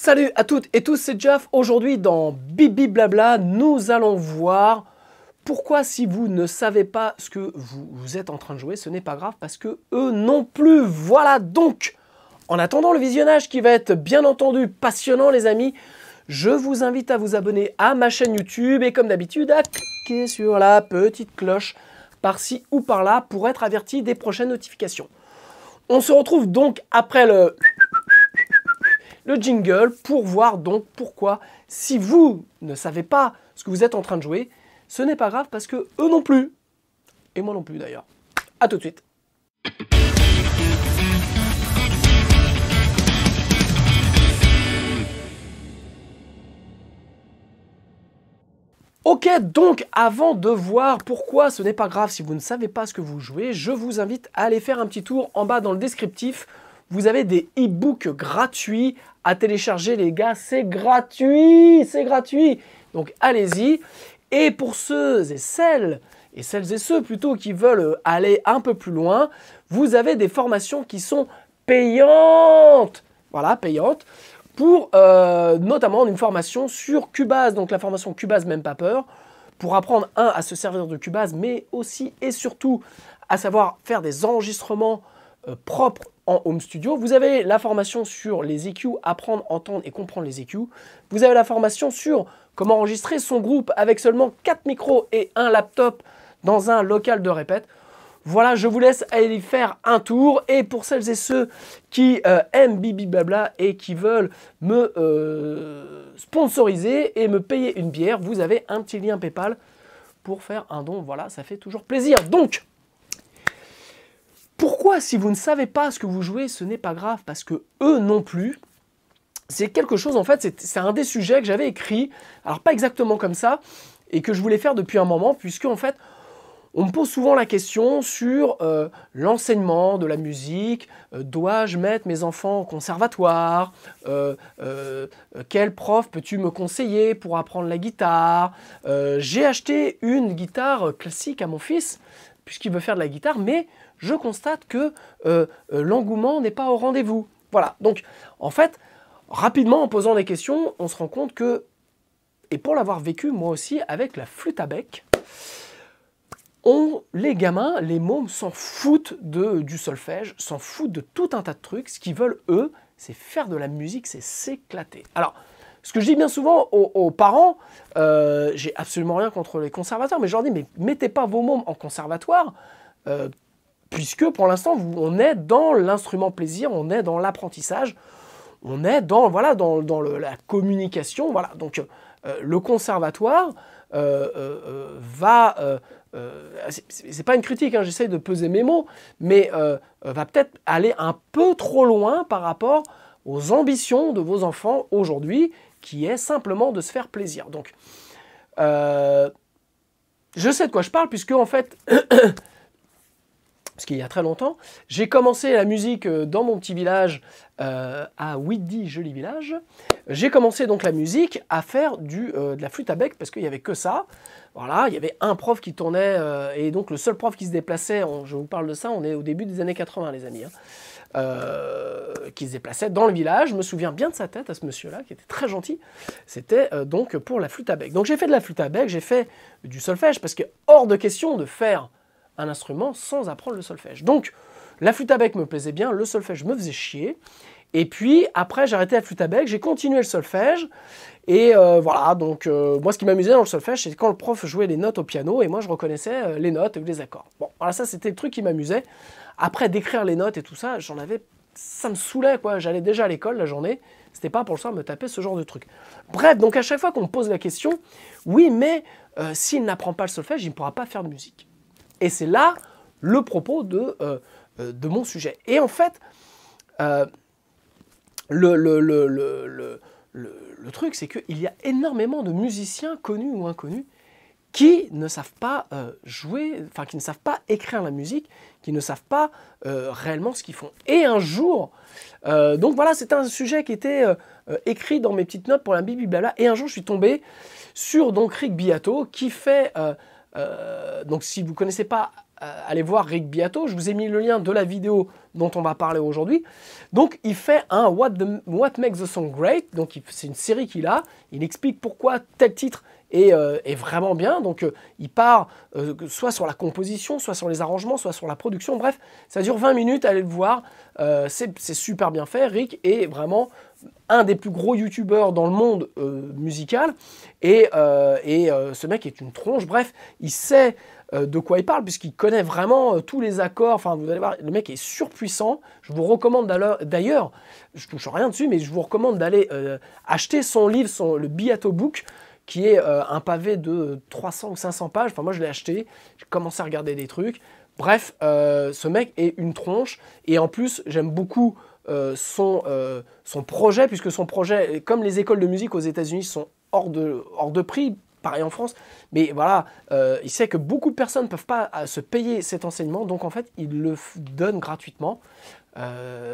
Salut à toutes et tous, c'est Jeff. Aujourd'hui dans Bibi Blabla, nous allons voir pourquoi si vous ne savez pas ce que vous êtes en train de jouer, ce n'est pas grave parce que eux non plus. Voilà donc, en attendant le visionnage qui va être bien entendu passionnant les amis, je vous invite à vous abonner à ma chaîne YouTube et comme d'habitude à cliquer sur la petite cloche par-ci ou par-là pour être averti des prochaines notifications. On se retrouve donc après le jingle pour voir donc pourquoi, si vous ne savez pas ce que vous êtes en train de jouer, ce n'est pas grave parce que eux non plus, et moi non plus d'ailleurs. A tout de suite. Ok, donc avant de voir pourquoi ce n'est pas grave si vous ne savez pas ce que vous jouez, je vous invite à aller faire un petit tour en bas dans le descriptif. Vous avez des e-books gratuits à télécharger les gars, c'est gratuit, c'est gratuit. Donc allez-y. Et pour ceux et celles et ceux plutôt qui veulent aller un peu plus loin, vous avez des formations qui sont payantes. Voilà, payantes. Pour notamment une formation sur Cubase, donc la formation Cubase même pas peur, pour apprendre à se servir de Cubase, mais aussi et surtout à savoir faire des enregistrements propres en home studio. Vous avez la formation sur les EQ, apprendre, entendre et comprendre les EQ. Vous avez la formation sur comment enregistrer son groupe avec seulement 4 micros et un laptop dans un local de répète. Voilà, je vous laisse aller y faire un tour. Et pour celles et ceux qui aiment Bibi Blabla et qui veulent me sponsoriser et me payer une bière, vous avez un petit lien PayPal pour faire un don. Voilà, ça fait toujours plaisir. Donc, pourquoi si vous ne savez pas ce que vous jouez, ce n'est pas grave parce que eux non plus. C'est quelque chose, en fait, c'est un des sujets que j'avais écrit, alors pas exactement comme ça, et que je voulais faire depuis un moment, puisque en fait, on me pose souvent la question sur l'enseignement de la musique. Dois-je mettre mes enfants au conservatoire? Quel prof peux-tu me conseiller pour apprendre la guitare? J'ai acheté une guitare classique à mon fils, puisqu'il veut faire de la guitare, mais je constate que l'engouement n'est pas au rendez-vous. Voilà, donc en fait, rapidement en posant des questions, on se rend compte que, et pour l'avoir vécu moi aussi avec la flûte à bec, les gamins, les mômes s'en foutent du solfège, s'en foutent de tout un tas de trucs. Ce qu'ils veulent, eux, c'est faire de la musique, c'est s'éclater. Alors, ce que je dis bien souvent aux parents, j'ai absolument rien contre les conservateurs, mais je leur dis, mais mettez pas vos mômes en conservatoire, puisque pour l'instant, on est dans l'instrument plaisir, on est dans l'apprentissage, on est dans, voilà, dans la communication. Voilà. Donc, le conservatoire va... c'est pas une critique, hein, j'essaye de peser mes mots, mais va peut-être aller un peu trop loin par rapport aux ambitions de vos enfants aujourd'hui, qui est simplement de se faire plaisir. Donc, je sais de quoi je parle, puisque en fait, parce qu'il y a très longtemps, j'ai commencé la musique dans mon petit village, à Whitdy, joli village. J'ai commencé donc la musique à faire de la flûte à bec, parce qu'il n'y avait que ça. Voilà, il y avait un prof qui tournait, et donc le seul prof qui se déplaçait, je vous parle de ça, on est au début des années 80 les amis, hein, qui se déplaçait dans le village. Je me souviens bien de sa tête à ce monsieur-là, qui était très gentil. C'était donc pour la flûte à bec. Donc j'ai fait de la flûte à bec, j'ai fait du solfège, parce que hors de question de faire un instrument sans apprendre le solfège. Donc la flûte à bec me plaisait bien, le solfège me faisait chier. Et puis après j'ai arrêté la flûte à bec, j'ai continué le solfège. Et voilà, donc moi ce qui m'amusait dans le solfège, c'est quand le prof jouait les notes au piano et moi je reconnaissais les notes ou les accords. Bon, voilà, ça c'était le truc qui m'amusait. Après d'écrire les notes et tout ça, ça me saoulait quoi. J'allais déjà à l'école la journée, c'était pas pour le soir me taper ce genre de truc. Bref, donc à chaque fois qu'on me pose la question, oui mais s'il n'apprend pas le solfège, il ne pourra pas faire de musique. Et c'est là le propos de mon sujet. Et en fait, le truc, c'est qu'il y a énormément de musiciens connus ou inconnus qui ne savent pas jouer, enfin qui ne savent pas écrire la musique, qui ne savent pas réellement ce qu'ils font. Et un jour, donc voilà, c'était un sujet qui était écrit dans mes petites notes pour la Bibi Blabla, et un jour je suis tombé sur donc Rick Beato qui fait, donc si vous ne connaissez pas allez voir Rick Beato. Je vous ai mis le lien de la vidéo dont on va parler aujourd'hui. Donc, il fait un What Makes the Song Great. Donc, c'est une série qu'il a. Il explique pourquoi tel titre est vraiment bien. Donc, il part soit sur la composition, soit sur les arrangements, soit sur la production. Bref, ça dure 20 minutes. Allez le voir. C'est super bien fait. Rick est vraiment un des plus gros youtubeurs dans le monde musical. Et ce mec est une tronche. Bref, il sait de quoi il parle, puisqu'il connaît vraiment tous les accords. Enfin, vous allez voir, le mec est surpuissant. Je vous recommande d'ailleurs, je touche rien dessus, mais je vous recommande d'aller acheter son livre, le Beato Book, qui est un pavé de 300 ou 500 pages. Enfin, moi, je l'ai acheté. J'ai commencé à regarder des trucs. Bref, ce mec est une tronche. Et en plus, j'aime beaucoup son projet, puisque son projet, comme les écoles de musique aux États-Unis sont hors de prix, pareil en France, mais voilà, il sait que beaucoup de personnes ne peuvent pas se payer cet enseignement, donc en fait, il le donne gratuitement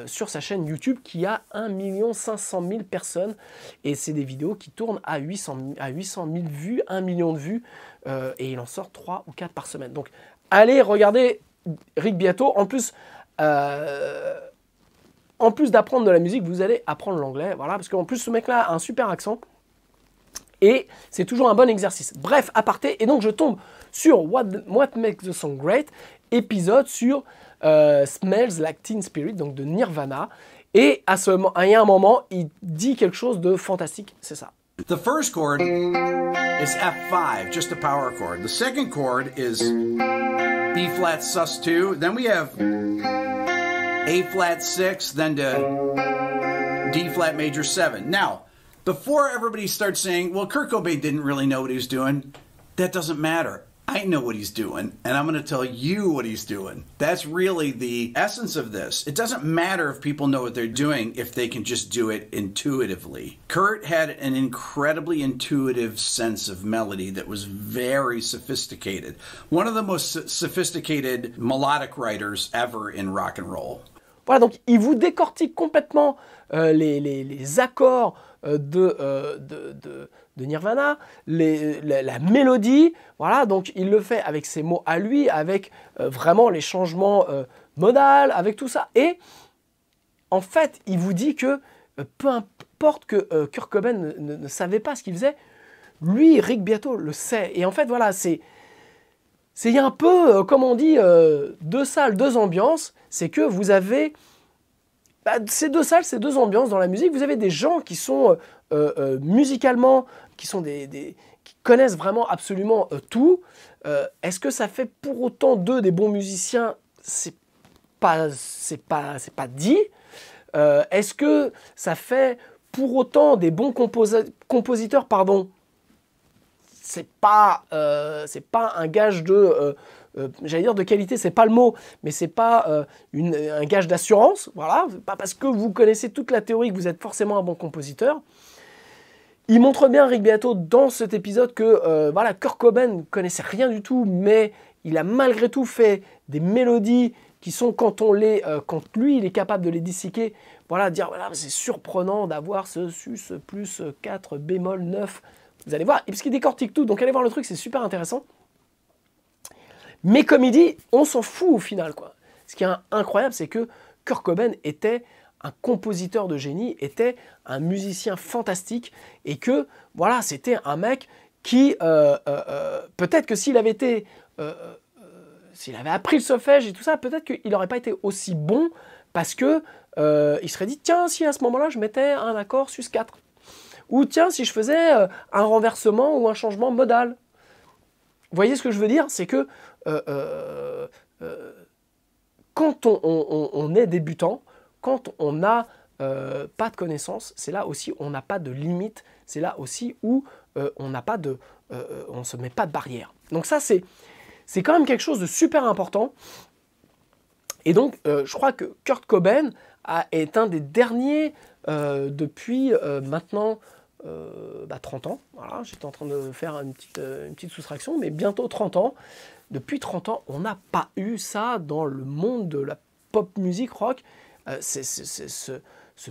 sur sa chaîne YouTube qui a 1 500 000 personnes, et c'est des vidéos qui tournent à 800 000 vues, 1 million de vues, et il en sort 3 ou 4 par semaine. Donc, allez regarder Rick Beato. En plus d'apprendre de la musique, vous allez apprendre l'anglais, voilà, parce qu'en plus, ce mec-là a un super accent. Et c'est toujours un bon exercice. Bref, aparté. Et donc, je tombe sur What Makes the Song Great, épisode sur Smells Like Teen Spirit, donc de Nirvana. Et il y a un moment, il dit quelque chose de fantastique. C'est ça. The first chord is F5, just a power chord. The second chord is B flat sus2. Then we have A flat 6, then to D flat major 7. Now, before everybody starts saying, well, Kurt Cobain didn't really know what he was doing, that doesn't matter. I know what he's doing, and I'm going to tell you what he's doing. That's really the essence of this. It doesn't matter if people know what they're doing if they can just do it intuitively. Kurt had an incredibly intuitive sense of melody that was very sophisticated. One of the most sophisticated melodic writers ever in rock and roll. Voilà, donc il vous décortique complètement les accords de Nirvana, la mélodie, voilà, donc il le fait avec ses mots à lui, avec vraiment les changements modal, avec tout ça. Et en fait, il vous dit que peu importe que Kurt Cobain ne savait pas ce qu'il faisait, lui, Rick Beato, le sait. Et en fait, voilà, c'est un peu, comme on dit, deux salles, deux ambiances. C'est que vous avez ces deux salles, ces deux ambiances dans la musique. Vous avez des gens qui sont musicalement, qui connaissent vraiment absolument tout. Est-ce que ça fait pour autant d'eux des bons musiciens? C'est pas dit. Est-ce que ça fait pour autant des bons compositeurs, pardon? C'est pas un gage de j'allais dire de qualité, c'est pas le mot, mais c'est pas un gage d'assurance. Voilà, pas parce que vous connaissez toute la théorie que vous êtes forcément un bon compositeur. Il montre bien, Rick Beato, dans cet épisode que voilà, Kurt Cobain ne connaissait rien du tout, mais il a malgré tout fait des mélodies qui sont, quand lui, il est capable de les disséquer, voilà, dire voilà, c'est surprenant d'avoir ce sus plus 4 bémol 9. Vous allez voir, parce qu'il décortique tout, donc allez voir le truc, c'est super intéressant. Mais comme il dit, on s'en fout au final, quoi. Ce qui est incroyable, c'est que Kurt Cobain était un compositeur de génie, était un musicien fantastique, et que, voilà, c'était un mec qui, peut-être que s'il avait été, s'il avait appris le solfège et tout ça, peut-être qu'il n'aurait pas été aussi bon, parce que il serait dit, tiens, si à ce moment-là, je mettais un accord sus 4, ou tiens, si je faisais un renversement ou un changement modal. Vous voyez ce que je veux dire? C'est que quand on est débutant, quand on n'a pas de connaissances, c'est là aussi où on n'a pas de limite, c'est là aussi où on ne se met pas de barrière. Donc ça, c'est quand même quelque chose de super important. Et donc, je crois que Kurt Cobain est un des derniers depuis maintenant 30 ans. Voilà, j'étais en train de faire une petite soustraction, mais bientôt 30 ans. Depuis 30 ans, on n'a pas eu ça dans le monde de la pop musique rock. Ce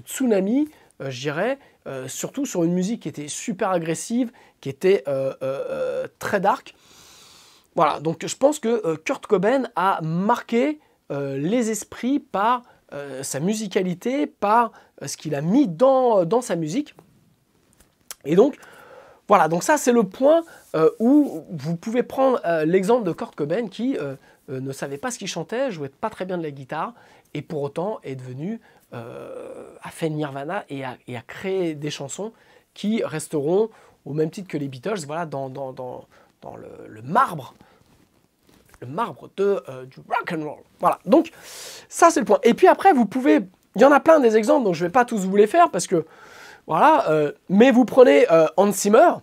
tsunami, je dirais, surtout sur une musique qui était super agressive, qui était très dark. Voilà, donc je pense que Kurt Cobain a marqué les esprits par sa musicalité, par ce qu'il a mis dans sa musique. Et donc, voilà, donc ça c'est le point où vous pouvez prendre l'exemple de Kurt Cobain qui ne savait pas ce qu'il chantait, jouait pas très bien de la guitare, et pour autant est devenu, a fait Nirvana et a créé des chansons qui resteront au même titre que les Beatles, voilà, dans le marbre du rock and roll. Voilà, donc ça c'est le point. Et puis après, vous pouvez, il y en a plein des exemples, donc je ne vais pas tous vous les faire parce que, voilà, mais vous prenez Hans Zimmer,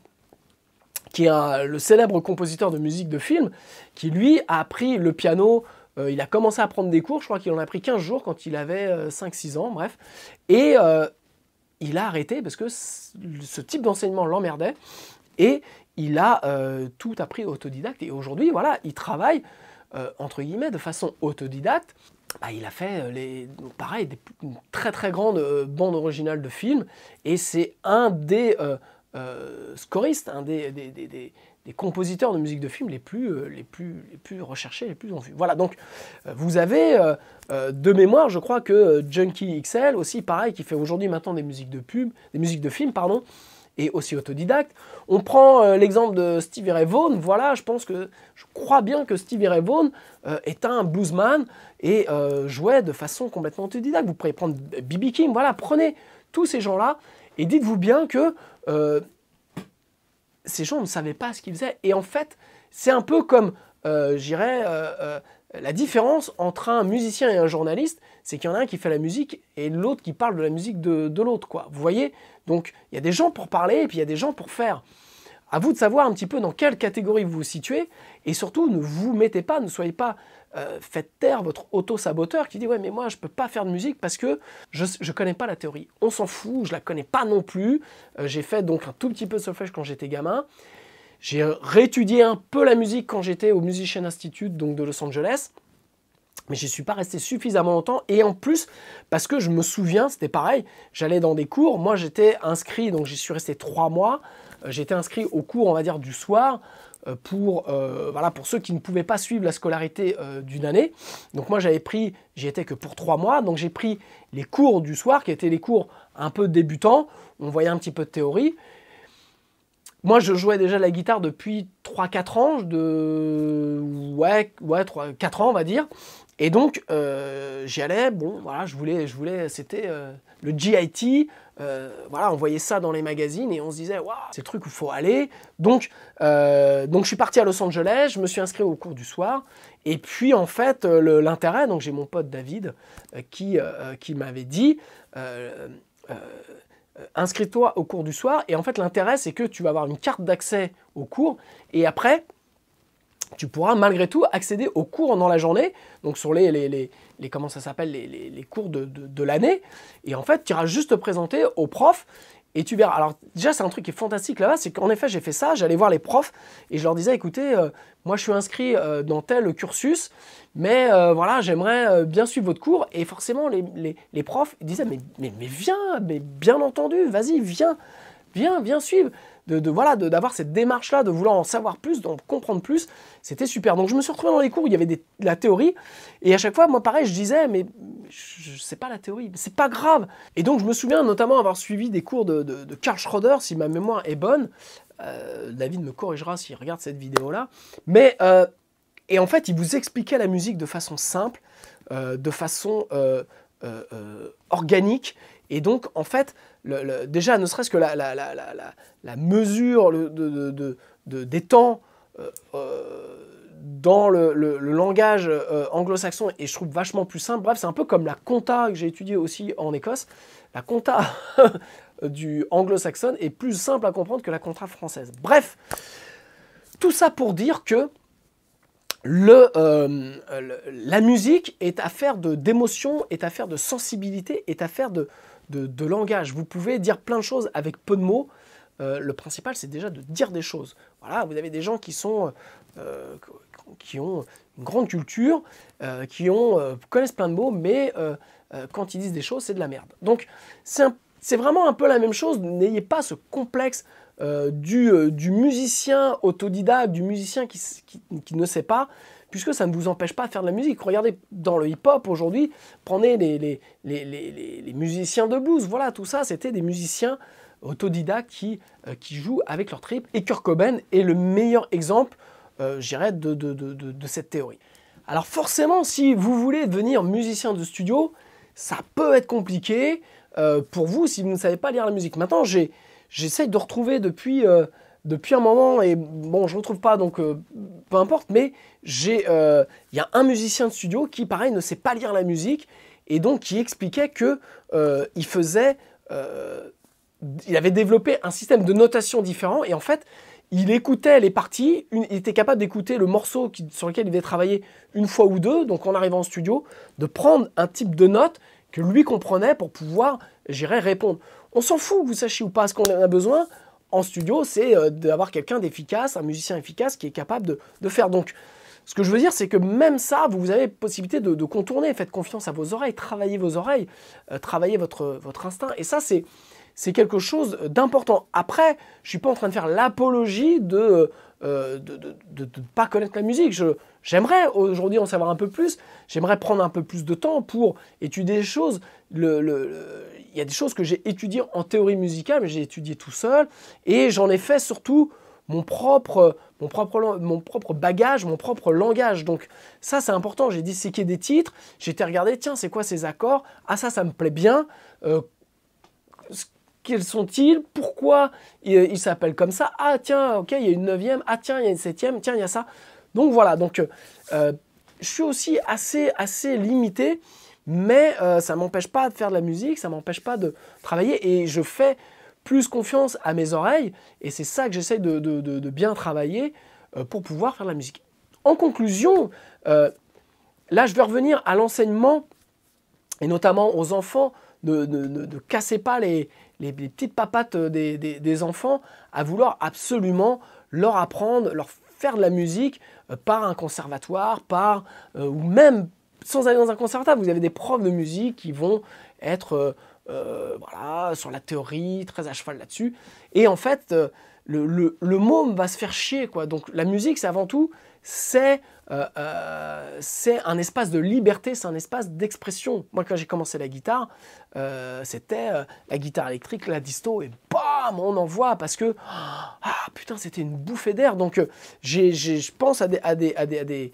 qui est le célèbre compositeur de musique de film, qui lui a appris le piano, il a commencé à prendre des cours, je crois qu'il en a pris 15 jours quand il avait 5-6 ans, bref, et il a arrêté parce que ce type d'enseignement l'emmerdait, et il a tout appris autodidacte, et aujourd'hui, voilà, il travaille, entre guillemets, de façon autodidacte. Bah, il a fait, pareil, une très très grande bande originale de films, et c'est un des scoristes, un des compositeurs de musique de film les plus recherchés, les plus en vue. Voilà, donc vous avez de mémoire, je crois que Junkie XL aussi, pareil, qui fait aujourd'hui maintenant des musiques de films, pardon, et aussi autodidacte. On prend l'exemple de Stevie Ray Vaughan. Voilà, je crois bien que Stevie Ray Vaughan est un bluesman et jouait de façon complètement autodidacte. Vous pourriez prendre B.B. King. Voilà, prenez tous ces gens-là et dites-vous bien que ces gens ne savaient pas ce qu'ils faisaient. Et en fait, c'est un peu comme, je dirais, la différence entre un musicien et un journaliste, c'est qu'il y en a un qui fait la musique et l'autre qui parle de la musique de l'autre, quoi. Vous voyez? Donc, il y a des gens pour parler et puis il y a des gens pour faire. À vous de savoir un petit peu dans quelle catégorie vous vous situez, et surtout, ne vous mettez pas, ne soyez pas, faites taire votre auto-saboteur qui dit « Ouais, mais moi, je ne peux pas faire de musique parce que je ne connais pas la théorie. » On s'en fout, je ne la connais pas non plus. J'ai fait donc un tout petit peu de solfège quand j'étais gamin. J'ai réétudié un peu la musique quand j'étais au Musician Institute, donc de Los Angeles. Mais je n'y suis pas resté suffisamment longtemps. Et en plus, parce que je me souviens, c'était pareil, j'allais dans des cours. Moi, j'étais inscrit, donc j'y suis resté 3 mois. J'étais inscrit au cours, on va dire, du soir, pour ceux qui ne pouvaient pas suivre la scolarité d'une année. Donc moi, j'y étais que pour 3 mois. Donc j'ai pris les cours du soir, qui étaient les cours un peu débutants. On voyait un petit peu de théorie. Moi, je jouais déjà la guitare depuis 3-4 ans, 4 ans, on va dire. Et donc, j'y allais, bon, voilà, je voulais c'était le GIT, voilà, on voyait ça dans les magazines et on se disait, waouh, c'est le truc où il faut aller. Donc, je suis parti à Los Angeles, je me suis inscrit au cours du soir. Et puis, en fait, l'intérêt, donc j'ai mon pote David qui m'avait dit... inscris-toi au cours du soir, et en fait l'intérêt c'est que tu vas avoir une carte d'accès au cours, et après tu pourras malgré tout accéder aux cours dans la journée, donc sur les comment ça s'appelle, les cours de l'année, et en fait tu iras juste te présenter au prof, et tu verras. Alors déjà c'est un truc qui est fantastique là-bas, c'est qu'en effet j'ai fait ça, j'allais voir les profs, et je leur disais écoutez, moi je suis inscrit dans tel cursus, mais voilà, j'aimerais bien suivre votre cours, et forcément les profs disaient mais viens, mais bien entendu, vas-y, viens suivre, d'avoir cette démarche-là, de vouloir en savoir plus, d'en comprendre plus, c'était super. Donc je me suis retrouvé dans les cours où il y avait de la théorie, et à chaque fois, moi pareil, je disais, mais je sais pas la théorie, c'est pas grave. Et donc je me souviens notamment avoir suivi des cours de Karl Schroeder, si ma mémoire est bonne, David me corrigera s'il regarde cette vidéo-là, mais... et en fait, il vous expliquait la musique de façon simple, de façon organique. Et donc, en fait, déjà, ne serait-ce que la mesure des temps dans le langage anglo-saxon est, je trouve, vachement plus simple. Bref, c'est un peu comme la compta que j'ai étudiée aussi en Écosse. La compta du anglo-saxon est plus simple à comprendre que la compta française. Bref, tout ça pour dire que la musique est affaire d'émotion, est affaire de sensibilité, est affaire de langage. Vous pouvez dire plein de choses avec peu de mots. Le principal, c'est déjà de dire des choses. Voilà, vous avez des gens qui ont une grande culture, qui connaissent plein de mots, mais quand ils disent des choses, c'est de la merde. Donc, c'est c'est vraiment un peu la même chose. N'ayez pas ce complexe du musicien autodidacte, du musicien qui ne sait pas, puisque ça ne vous empêche pas de faire de la musique. Regardez, dans le hip-hop aujourd'hui, prenez les musiciens de blues. Voilà, tout ça, c'était des musiciens autodidactes qui jouent avec leur trip. Et Kurt Cobain est le meilleur exemple, je dirais, de cette théorie. Alors forcément, si vous voulez devenir musicien de studio, ça peut être compliqué pour vous si vous ne savez pas lire la musique. Maintenant, j'essaye de retrouver depuis un moment, et bon, je ne retrouve pas, donc peu importe, mais il y a un musicien de studio qui, pareil, ne sait pas lire la musique, et donc qui expliquait que il avait développé un système de notation différent, et en fait, il écoutait les parties, il était capable d'écouter le morceau sur lequel il devait travailler une fois ou deux, donc en arrivant en studio, de prendre un type de note que lui comprenait pour pouvoir, j'irais, répondre. On s'en fout que vous sachiez ou pas ce qu'on a besoin en studio, c'est d'avoir quelqu'un d'efficace, un musicien efficace qui est capable de faire. Donc, ce que je veux dire, c'est que même ça, vous avez possibilité de contourner. Faites confiance à vos oreilles, travaillez vos oreilles, travaillez votre instinct. Et ça, c'est quelque chose d'important. Après, je ne suis pas en train de faire l'apologie de ne pas connaître la musique. J'aimerais aujourd'hui en savoir un peu plus. J'aimerais prendre un peu plus de temps pour étudier les choses. Il y a des choses que j'ai étudiées en théorie musicale, mais j'ai étudié tout seul. Et j'en ai fait surtout mon propre bagage, mon propre langage. Donc ça, c'est important. J'ai disséqué des titres. J'ai été regarder, tiens, c'est quoi ces accords? Ah, ça me plaît bien. Quels sont-ils? Pourquoi ils s'appellent comme ça? Ah tiens, ok, il y a une 9e. Ah tiens, il y a une 7e. Tiens, il y a ça. Donc voilà, donc je suis aussi assez limité, mais ça ne m'empêche pas de faire de la musique, ça ne m'empêche pas de travailler, et je fais plus confiance à mes oreilles, et c'est ça que j'essaie de bien travailler pour pouvoir faire de la musique. En conclusion, là je vais revenir à l'enseignement, et notamment aux enfants. Ne cassez pas les petites papates des enfants à vouloir absolument leur apprendre, leur faire de la musique par un conservatoire, ou même sans aller dans un conservatoire. Vous avez des profs de musique qui vont être voilà, sur la théorie, très à cheval là-dessus. Et en fait, le môme va se faire chier, quoi. Donc la musique, c'est avant tout, c'est un espace de liberté, c'est un espace d'expression. Moi, quand j'ai commencé la guitare, c'était la guitare électrique, la disto, et bam, on envoie, parce que putain, c'était une bouffée d'air. Donc je pense à des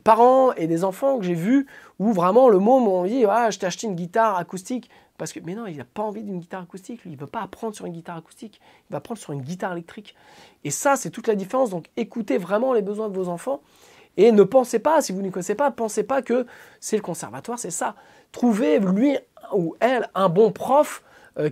parents et des enfants que j'ai vus où vraiment le môme on dit je t'ai acheté une guitare acoustique. Parce que, mais non, il n'a pas envie d'une guitare acoustique, lui, il ne veut pas apprendre sur une guitare acoustique, il va apprendre sur une guitare électrique. Et ça, c'est toute la différence. Donc, écoutez vraiment les besoins de vos enfants, et ne pensez pas, si vous ne connaissez pas, pensez pas que c'est le conservatoire, c'est ça. Trouvez, lui ou elle, un bon prof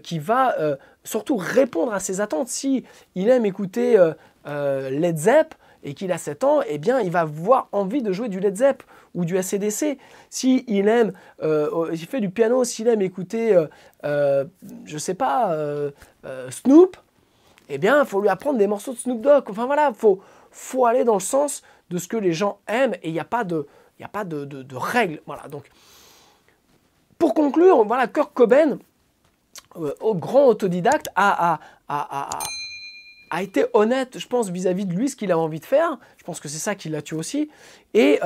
qui va surtout répondre à ses attentes. Si il aime écouter Led Zepp, et qu'il a 7 ans, eh bien, il va avoir envie de jouer du Led Zepp ou du AC/DC. S'il aime, il fait du piano, s'il aime écouter, je ne sais pas, Snoop, eh bien, il faut lui apprendre des morceaux de Snoop Dogg. Enfin voilà, faut aller dans le sens de ce que les gens aiment, et il n'y a pas de règles. Voilà, donc, pour conclure, voilà, Kurt Cobain, au grand autodidacte, a été honnête, je pense, vis-à-vis de lui, ce qu'il a envie de faire. Je pense que c'est ça qui l'a tué aussi. Et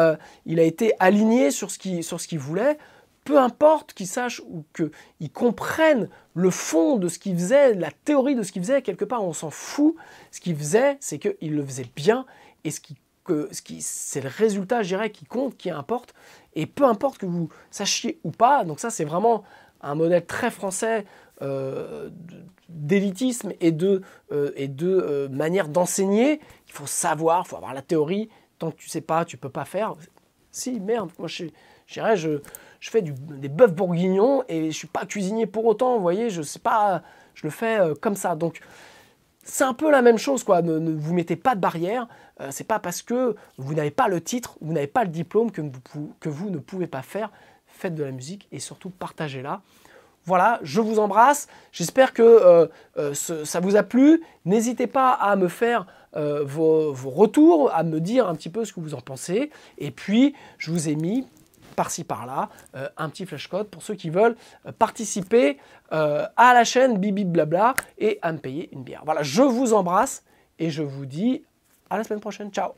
il a été aligné sur ce qu'il voulait. Peu importe qu'il sache ou qu'il comprenne le fond de ce qu'il faisait, la théorie de ce qu'il faisait, quelque part, on s'en fout. Ce qu'il faisait, c'est qu'il le faisait bien. Et c'est le résultat, je dirais, qui compte, qui importe. Et peu importe que vous sachiez ou pas. Donc ça, c'est vraiment un modèle très français d'élitisme et de manière d'enseigner. Il faut savoir, il faut avoir la théorie. Tant que tu ne sais pas, tu ne peux pas faire. Si, merde, moi je fais des bœufs bourguignons et je ne suis pas cuisinier pour autant, vous voyez, je sais pas, je le fais comme ça. Donc c'est un peu la même chose, quoi. Ne vous mettez pas de barrière. C'est pas parce que vous n'avez pas le titre, vous n'avez pas le diplôme que vous ne pouvez pas faire. Faites de la musique et surtout partagez-la. Voilà, je vous embrasse. J'espère que ça vous a plu. N'hésitez pas à me faire vos retours, à me dire un petit peu ce que vous en pensez. Et puis, je vous ai mis par-ci par-là, un petit flashcode pour ceux qui veulent participer à la chaîne Bibi Blabla et à me payer une bière. Voilà, je vous embrasse et je vous dis à la semaine prochaine. Ciao!